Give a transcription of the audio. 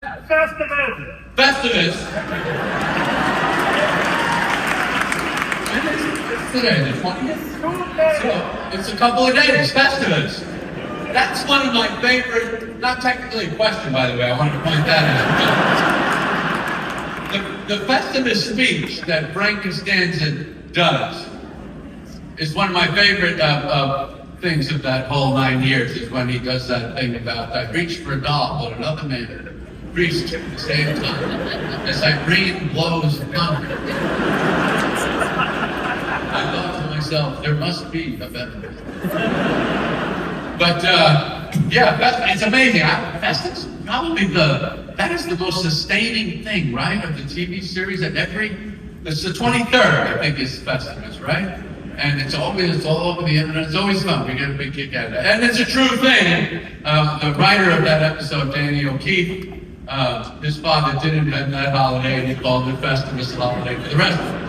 Festivus. Festivus. It's today, the 20th? So, it's a couple of days, Festivus. That's one of my favorite, not technically a question, by the way, I wanted to point that out. The Festivus speech that Frank Costanza does is one of my favorite things of that whole 9 years, is when he does that thing about, I reached for a doll, but another man reached at the same time, as rain blows thunder. I thought to myself, there must be a better way. But yeah, it's amazing. Festivus probably that is the most sustaining thing, right, of the TV series. It's the 23rd, I think, is Festivus, right? And it's all over the internet. It's always fun. We get a big kick out of it. And it's a true thing. The writer of that episode, Danny O'Keefe, his father did invent that holiday, and he called it Festivus holiday for the rest of us.